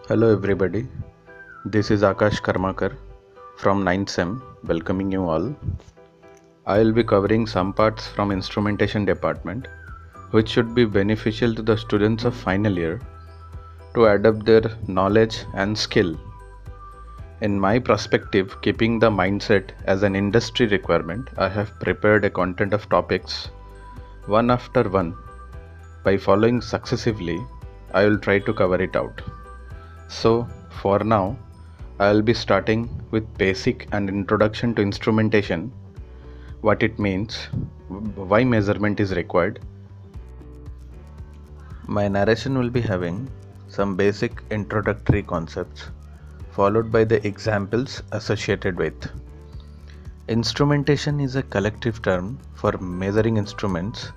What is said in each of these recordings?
Hello everybody, this is Akash Karmakar from 9th SEM, welcoming you all. I will be covering some parts from instrumentation department which should be beneficial to the students of final year to adapt their knowledge and skill. In my perspective, keeping the mindset as an industry requirement, I have prepared a content of topics one after one. By following successively, I will try to cover it out. So, for now, I will be starting with basic and introduction to instrumentation, what it means, why measurement is required. My narration will be having some basic introductory concepts followed by the examples associated with. Instrumentation is a collective term for measuring instruments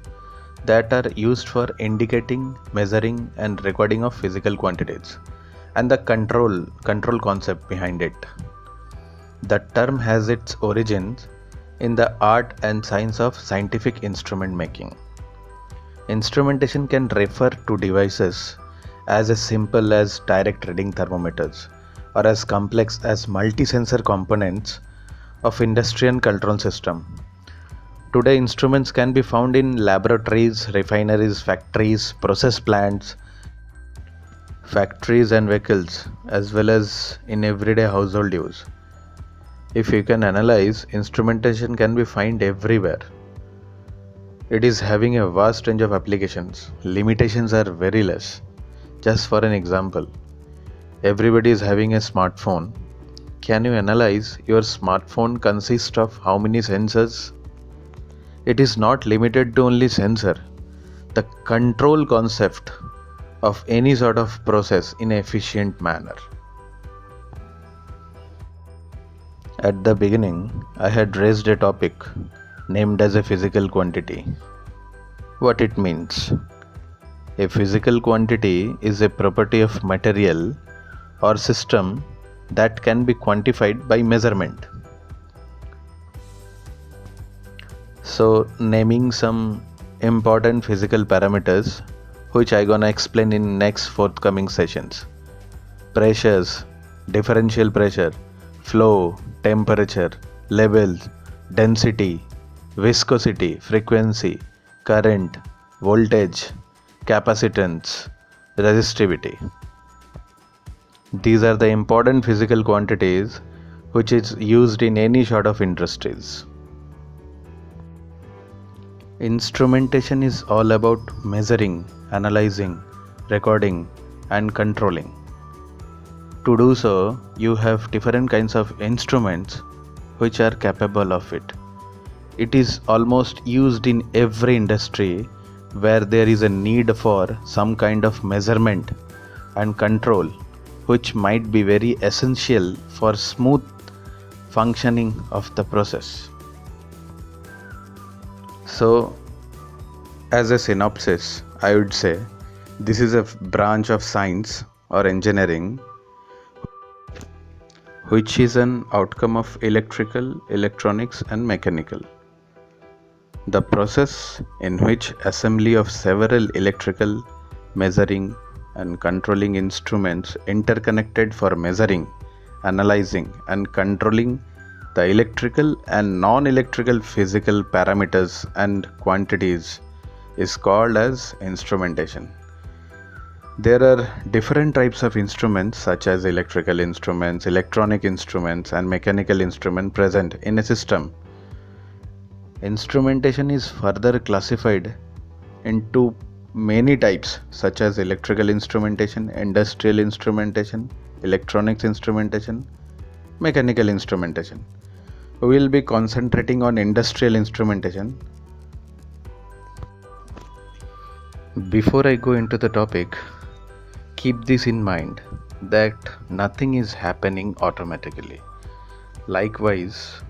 that are used for indicating, measuring, and recording of physical quantities, and the control concept behind it. The term has its origins in the art and science of scientific instrument making. Instrumentation can refer to devices as simple as direct reading thermometers or as complex as multi-sensor components of industrial control system. Today, instruments can be found in laboratories, refineries, process plants, factories and vehicles, as well as in everyday household use. If you can analyze, instrumentation can be found everywhere. It is having a vast range of applications. Limitations are very less. Just for an example, everybody is having a smartphone. Can you analyze your smartphone consists of how many sensors? It is not limited to only sensor. The control concept of any sort of process in an efficient manner. At the beginning, I had raised a topic named as a physical quantity. What it means? A physical quantity is a property of material or system that can be quantified by measurement. So, naming some important physical parameters which I gonna explain in next forthcoming sessions. Pressures, differential pressure, flow, temperature, levels, density, viscosity, frequency, current, voltage, capacitance, resistivity. These are the important physical quantities which is used in any sort of industries. Instrumentation is all about measuring, analyzing, recording, and controlling. To do so, you have different kinds of instruments which are capable of it. It is almost used in every industry where there is a need for some kind of measurement and control, which might be very essential for smooth functioning of the process. So, as a synopsis, I would say this is a branch of science or engineering which is an outcome of electrical, electronics, and mechanical. The process in which assembly of several electrical, measuring, and controlling instruments interconnected for measuring, analyzing, and controlling the electrical and non-electrical physical parameters and quantities is called as instrumentation. There are different types of instruments such as electrical instruments, electronic instruments, and mechanical instruments present in a system. Instrumentation is further classified into many types such as electrical instrumentation, industrial instrumentation, electronics instrumentation, mechanical instrumentation. We will be concentrating on industrial instrumentation. Before I go into the topic, keep this in mind that nothing is happening automatically. Likewise,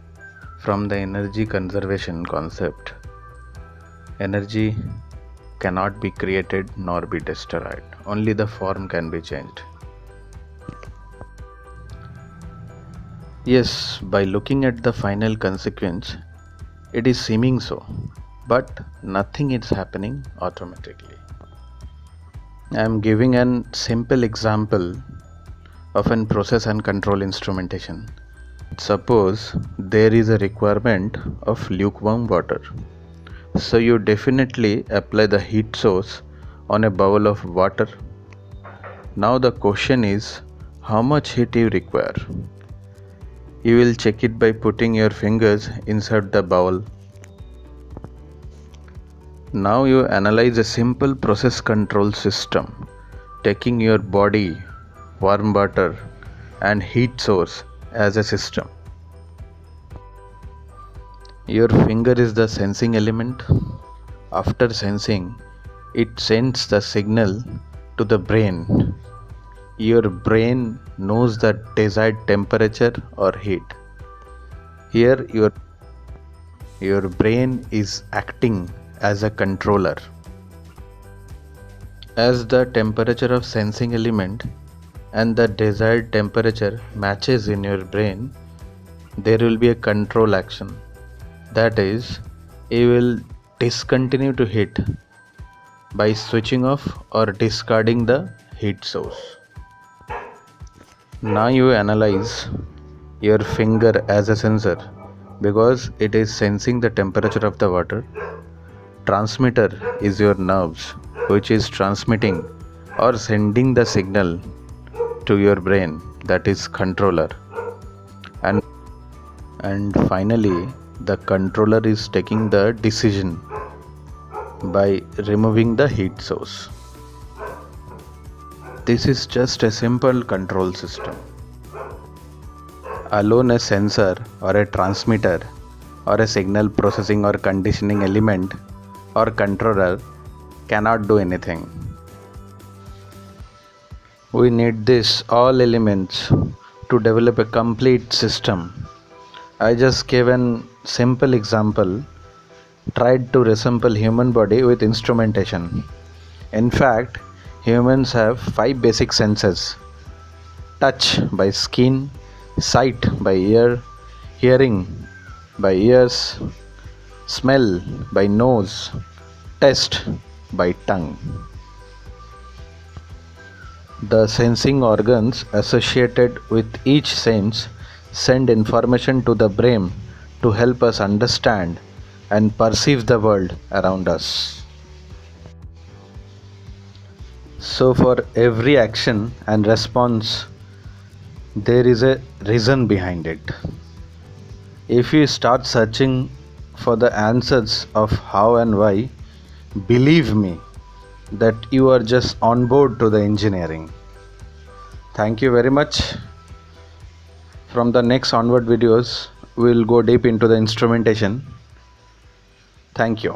from the energy conservation concept, energy cannot be created nor be destroyed, only the form can be changed. Yes, by looking at the final consequence, it is seeming so, but nothing is happening automatically. I am giving an simple example of an process and control instrumentation. Suppose there is a requirement of lukewarm water. So you definitely apply the heat source on a bowl of water. Now the question is how much heat you require. You will check it by putting your fingers inside the bowl. Now you analyze a simple process control system, taking your body, warm water and heat source as a system. Your finger is the sensing element. After sensing, it sends the signal to the brain. Your brain knows the desired temperature or heat. Here your brain is acting as a controller. As the temperature of sensing element and the desired temperature matches in your brain, there will be a control action. That is, you will discontinue to heat by switching off or discarding the heat source. Now you analyze your finger as a sensor because it is sensing the temperature of the water. Transmitter is your nerves, which is transmitting or sending the signal to your brain, that is controller. And finally, the controller is taking the decision by removing the heat source. This is just a simple control system. Alone a sensor or a transmitter or a signal processing or conditioning element or controller cannot do anything. We need this all elements to develop a complete system. I just gave an simple example, tried to resemble human body with instrumentation. In fact, humans have 5 basic senses: touch by skin, sight by ear, hearing by ears, smell by nose, taste by tongue. The sensing organs associated with each sense send information to the brain to help us understand and perceive the world around us. So, for every action and response, there is a reason behind it. If you start searching for the answers of how and why, believe me that you are just on board to the engineering. Thank you very much. From the next onward videos, we will go deep into the instrumentation. Thank you.